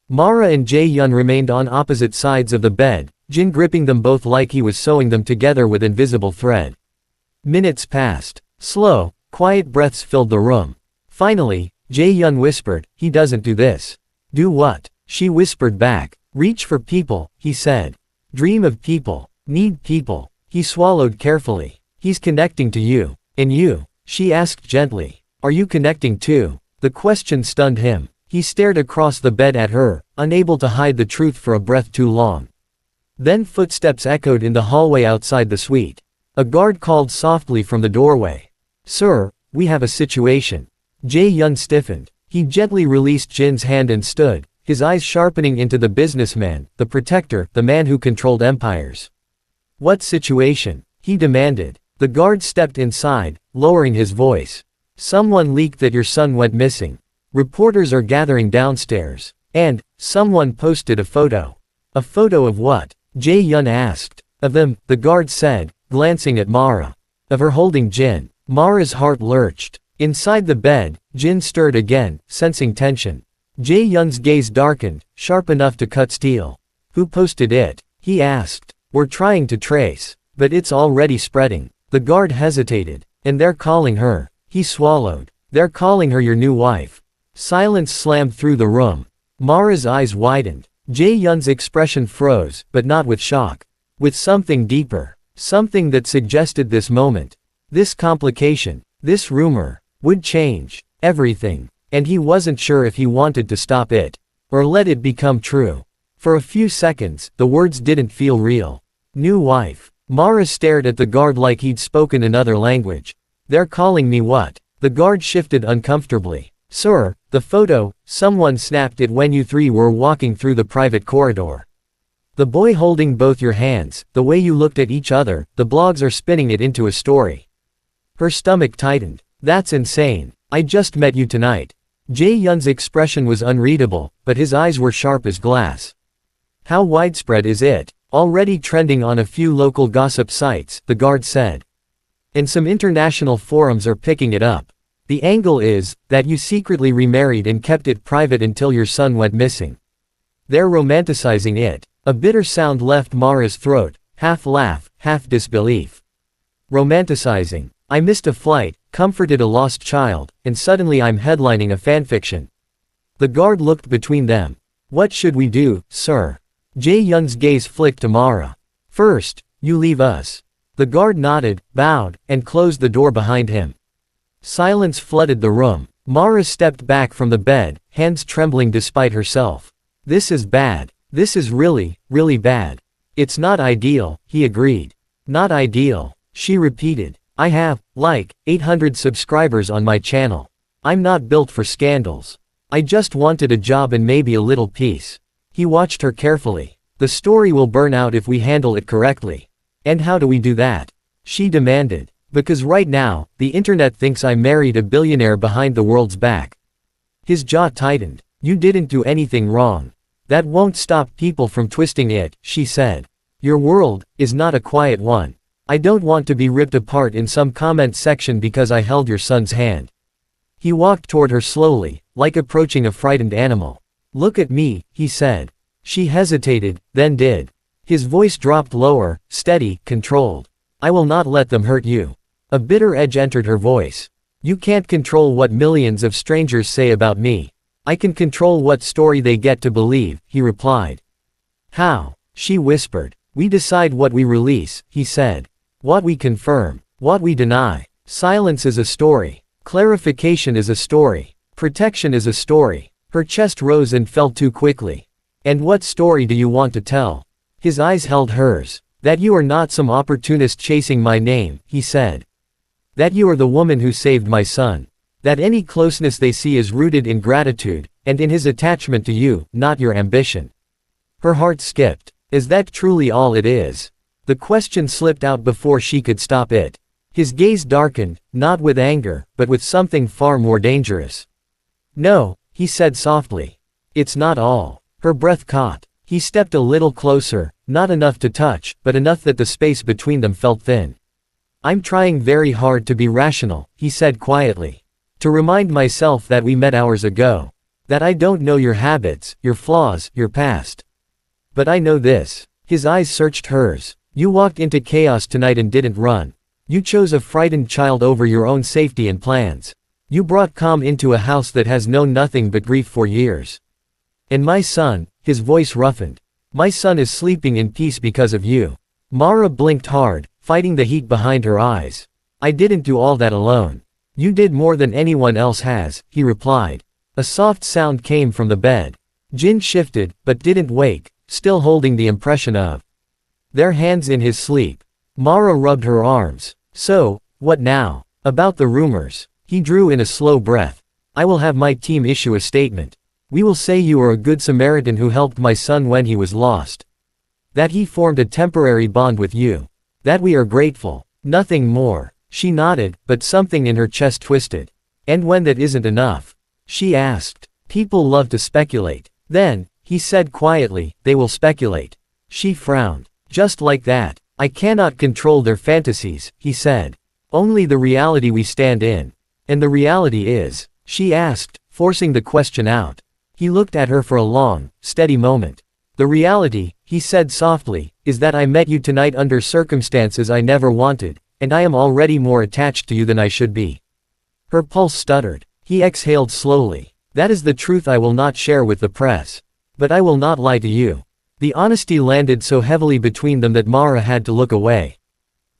Mara and Jae-Hyun remained on opposite sides of the bed, Jin gripping them both like he was sewing them together with invisible thread. Minutes passed. Slow, quiet breaths filled the room. Finally, Jae-Hyun whispered, he doesn't do this. Do what? She whispered back. Reach for people, he said. Dream of people. Need people. He swallowed carefully. He's connecting to you. And you? She asked gently. Are you connecting too? The question stunned him. He stared across the bed at her, unable to hide the truth for a breath too long. Then footsteps echoed in the hallway outside the suite. A guard called softly from the doorway. Sir, we have a situation. Jae-Hyun stiffened. He gently released Jin's hand and stood, his eyes sharpening into the businessman, the protector, the man who controlled empires. What situation? He demanded. The guard stepped inside, lowering his voice. Someone leaked that your son went missing. Reporters are gathering downstairs. And, someone posted a photo. A photo of what? Jae-Hyun asked. Of them, the guard said, glancing at Mara. Of her holding Jin. Mara's heart lurched. Inside the bed, Jin stirred again, sensing tension. Jae-Hyun's gaze darkened, sharp enough to cut steel. Who posted it? He asked. We're trying to trace. But it's already spreading. The guard hesitated. And they're calling her. He swallowed. They're calling her your new wife. Silence slammed through the room. Mara's eyes widened. Jae-Hyun's expression froze, but not with shock. With something deeper. Something that suggested this moment. This complication. This rumor. Would change everything. And he wasn't sure if he wanted to stop it. Or let it become true. For a few seconds, the words didn't feel real. New wife. Mara stared at the guard like he'd spoken another language. They're calling me what? The guard shifted uncomfortably. Sir, the photo, someone snapped it when you three were walking through the private corridor. The boy holding both your hands, the way you looked at each other, the blogs are spinning it into a story. Her stomach tightened. That's insane. I just met you tonight. Jae-Hyun's expression was unreadable, but his eyes were sharp as glass. How widespread is it? Already trending on a few local gossip sites, the guard said. And some international forums are picking it up. The angle is, that you secretly remarried and kept it private until your son went missing. They're romanticizing it. A bitter sound left Mara's throat, half laugh, half disbelief. Romanticizing. I missed a flight, comforted a lost child, and suddenly I'm headlining a fanfiction. The guard looked between them. What should we do, sir? Jae-Hyun's gaze flicked to Mara. First, you leave us. The guard nodded, bowed, and closed the door behind him. Silence flooded the room. Mara stepped back from the bed, hands trembling despite herself. This is bad. This is really, really bad. It's not ideal, he agreed. Not ideal, she repeated. I have, like, 800 subscribers on my channel. I'm not built for scandals. I just wanted a job and maybe a little peace. He watched her carefully. The story will burn out if we handle it correctly. And how do we do that? She demanded. Because right now, the internet thinks I married a billionaire behind the world's back. His jaw tightened. You didn't do anything wrong. That won't stop people from twisting it, she said. Your world is not a quiet one. I don't want to be ripped apart in some comment section because I held your son's hand. He walked toward her slowly, like approaching a frightened animal. Look at me, he said. She hesitated, then did. His voice dropped lower, steady, controlled. I will not let them hurt you. A bitter edge entered her voice. You can't control what millions of strangers say about me. I can control what story they get to believe, he replied. How? She whispered. We decide what we release, he said. What we confirm. What we deny. Silence is a story. Clarification is a story. Protection is a story. Her chest rose and fell too quickly. And what story do you want to tell? His eyes held hers. That you are not some opportunist chasing my name, he said. That you are the woman who saved my son. That any closeness they see is rooted in gratitude, and in his attachment to you, not your ambition. Her heart skipped. Is that truly all it is? The question slipped out before she could stop it. His gaze darkened, not with anger, but with something far more dangerous. No, he said softly. It's not all. Her breath caught. He stepped a little closer, not enough to touch, but enough that the space between them felt thin. I'm trying very hard to be rational, he said quietly. To remind myself that we met hours ago. That I don't know your habits, your flaws, your past. But I know this. His eyes searched hers. You walked into chaos tonight and didn't run. You chose a frightened child over your own safety and plans. You brought calm into a house that has known nothing but grief for years. And my son, his voice roughened. My son is sleeping in peace because of you. Mara blinked hard, fighting the heat behind her eyes. I didn't do all that alone. You did more than anyone else has, he replied. A soft sound came from the bed. Jin shifted, but didn't wake, still holding the impression of their hands in his sleep. Mara rubbed her arms. So, what now? About the rumors. He drew in a slow breath. I will have my team issue a statement. We will say you are a good Samaritan who helped my son when he was lost. That he formed a temporary bond with you. That we are grateful. Nothing more. She nodded, but something in her chest twisted. And when that isn't enough? She asked. People love to speculate. Then, he said quietly, they will speculate. She frowned. Just like that. I cannot control their fantasies, he said. Only the reality we stand in. And the reality is, she asked, forcing the question out. He looked at her for a long, steady moment. The reality, he said softly, is that I met you tonight under circumstances I never wanted, and I am already more attached to you than I should be. Her pulse stuttered. He exhaled slowly. That is the truth I will not share with the press. But I will not lie to you. The honesty landed so heavily between them that Mara had to look away.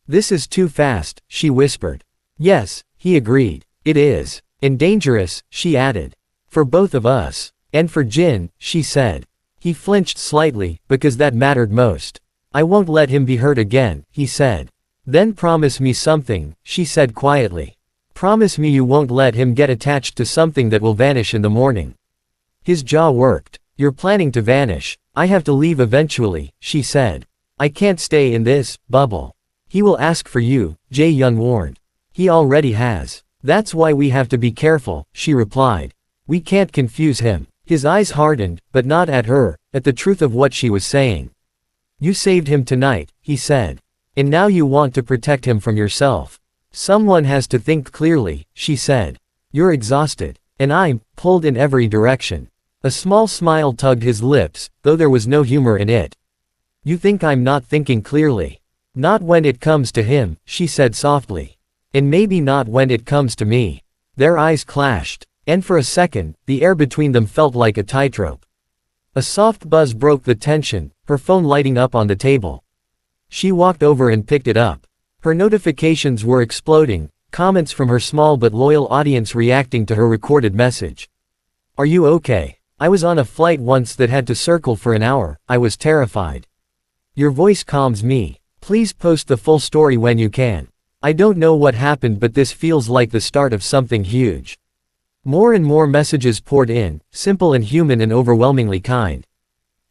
This is too fast, she whispered. Yes, he agreed. It is. And dangerous, she added. For both of us. And for Jin, she said. He flinched slightly, because that mattered most. I won't let him be hurt again, he said. Then promise me something, she said quietly. Promise me you won't let him get attached to something that will vanish in the morning. His jaw worked. You're planning to vanish. I have to leave eventually, she said. I can't stay in this bubble. He will ask for you, Jae-Hyun warned. He already has. That's why we have to be careful, she replied. We can't confuse him. His eyes hardened, but not at her, at the truth of what she was saying. You saved him tonight, he said. And now you want to protect him from yourself. Someone has to think clearly, she said. You're exhausted. And I'm pulled in every direction. A small smile tugged his lips, though there was no humor in it. You think I'm not thinking clearly? Not when it comes to him, she said softly. And maybe not when it comes to me. Their eyes clashed. And for a second, the air between them felt like a tightrope. A soft buzz broke the tension, her phone lighting up on the table. She walked over and picked it up. Her notifications were exploding, comments from her small but loyal audience reacting to her recorded message. Are you okay? I was on a flight once that had to circle for an hour. I was terrified. Your voice calms me. Please post the full story when you can. I don't know what happened, but this feels like the start of something huge. More and more messages poured in, simple and human and overwhelmingly kind.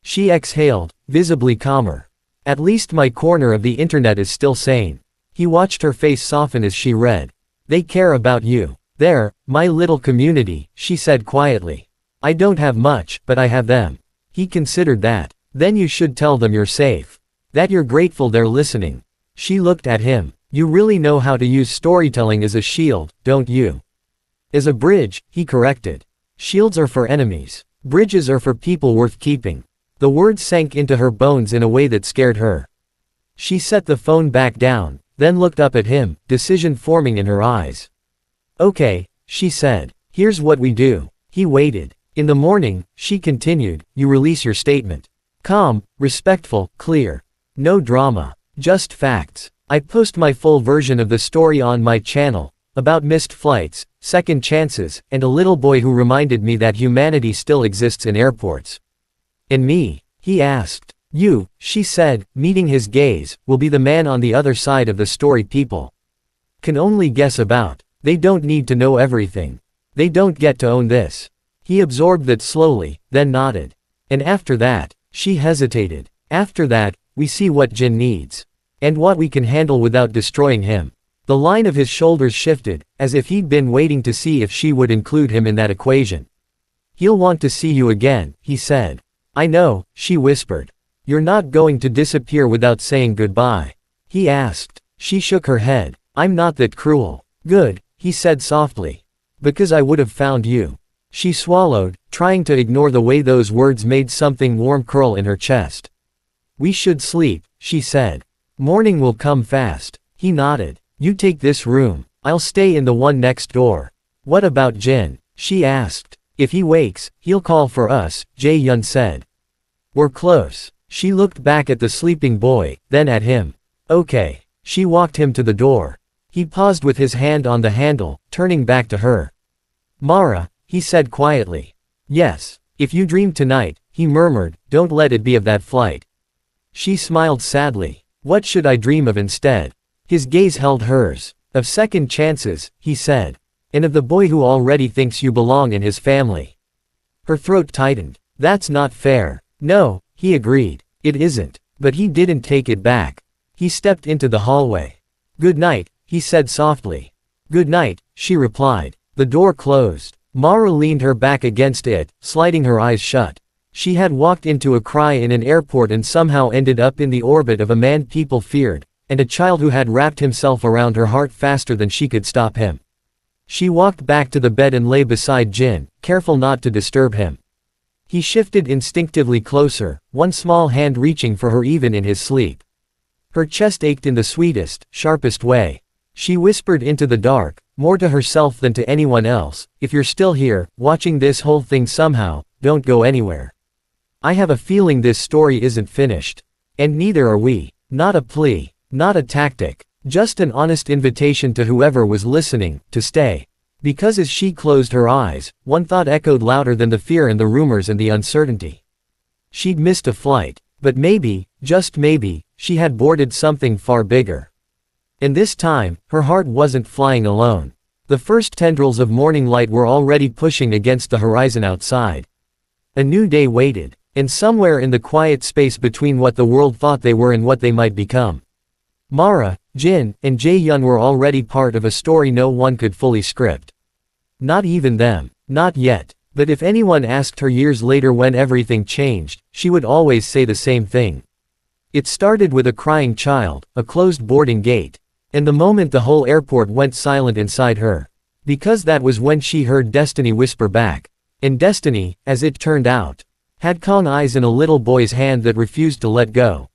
She exhaled, visibly calmer. At least my corner of the internet is still sane. He watched her face soften as she read. They care about you. There, my little community, she said quietly. I don't have much, but I have them. He considered that. Then you should tell them you're safe. That you're grateful they're listening. She looked at him. You really know how to use storytelling as a shield, don't you? As a bridge, he corrected. Shields are for enemies. Bridges are for people worth keeping. The words sank into her bones in a way that scared her. She set the phone back down, then looked up at him, decision forming in her eyes. Okay, she said. Here's what we do. He waited. In the morning, she continued, you release your statement. Calm, respectful, clear. No drama. Just facts. I post my full version of the story on my channel, about missed flights, second chances, and a little boy who reminded me that humanity still exists in airports. And me? He asked. You, she said, meeting his gaze, will be the man on the other side of the story people can only guess about. They don't need to know everything. They don't get to own this. He absorbed that slowly, then nodded. And after that, she hesitated. After that, we see what Jin needs. And what we can handle without destroying him. The line of his shoulders shifted, as if he'd been waiting to see if she would include him in that equation. He'll want to see you again, he said. I know, she whispered. You're not going to disappear without saying goodbye? He asked. She shook her head. I'm not that cruel. Good, he said softly. Because I would have found you. She swallowed, trying to ignore the way those words made something warm curl in her chest. We should sleep, she said. Morning will come fast. He nodded. You take this room. I'll stay in the one next door. What about Jin? She asked. If he wakes, he'll call for us, Jae-Hyun said. We're close. She looked back at the sleeping boy, then at him. Okay. She walked him to the door. He paused with his hand on the handle, turning back to her. Mara, he said quietly. Yes. If you dream tonight, he murmured, don't let it be of that flight. She smiled sadly. What should I dream of instead? His gaze held hers. Of second chances, he said. And of the boy who already thinks you belong in his family. Her throat tightened. That's not fair. No, he agreed. It isn't. But he didn't take it back. He stepped into the hallway. Good night, he said softly. Good night, she replied. The door closed. Mara leaned her back against it, sliding her eyes shut. She had walked into a cry in an airport and somehow ended up in the orbit of a man people feared, and a child who had wrapped himself around her heart faster than she could stop him. She walked back to the bed and lay beside Jin, careful not to disturb him. He shifted instinctively closer, one small hand reaching for her even in his sleep. Her chest ached in the sweetest, sharpest way. She whispered into the dark, more to herself than to anyone else, if you're still here, watching this whole thing somehow, don't go anywhere. I have a feeling this story isn't finished. And neither are we. Not a plea. Not a tactic. Just an honest invitation to whoever was listening, to stay. Because as she closed her eyes, one thought echoed louder than the fear and the rumors and the uncertainty. She'd missed a flight. But maybe, just maybe, she had boarded something far bigger. And this time, her heart wasn't flying alone. The first tendrils of morning light were already pushing against the horizon outside. A new day waited. And somewhere in the quiet space between what the world thought they were and what they might become. Mara, Jin, and Jae-Hyun were already part of a story no one could fully script. Not even them. Not yet. But if anyone asked her years later when everything changed, she would always say the same thing. It started with a crying child, a closed boarding gate. And the moment the whole airport went silent inside her. Because that was when she heard destiny whisper back. And destiny, as it turned out, had Kang eyes in a little boy's hand that refused to let go.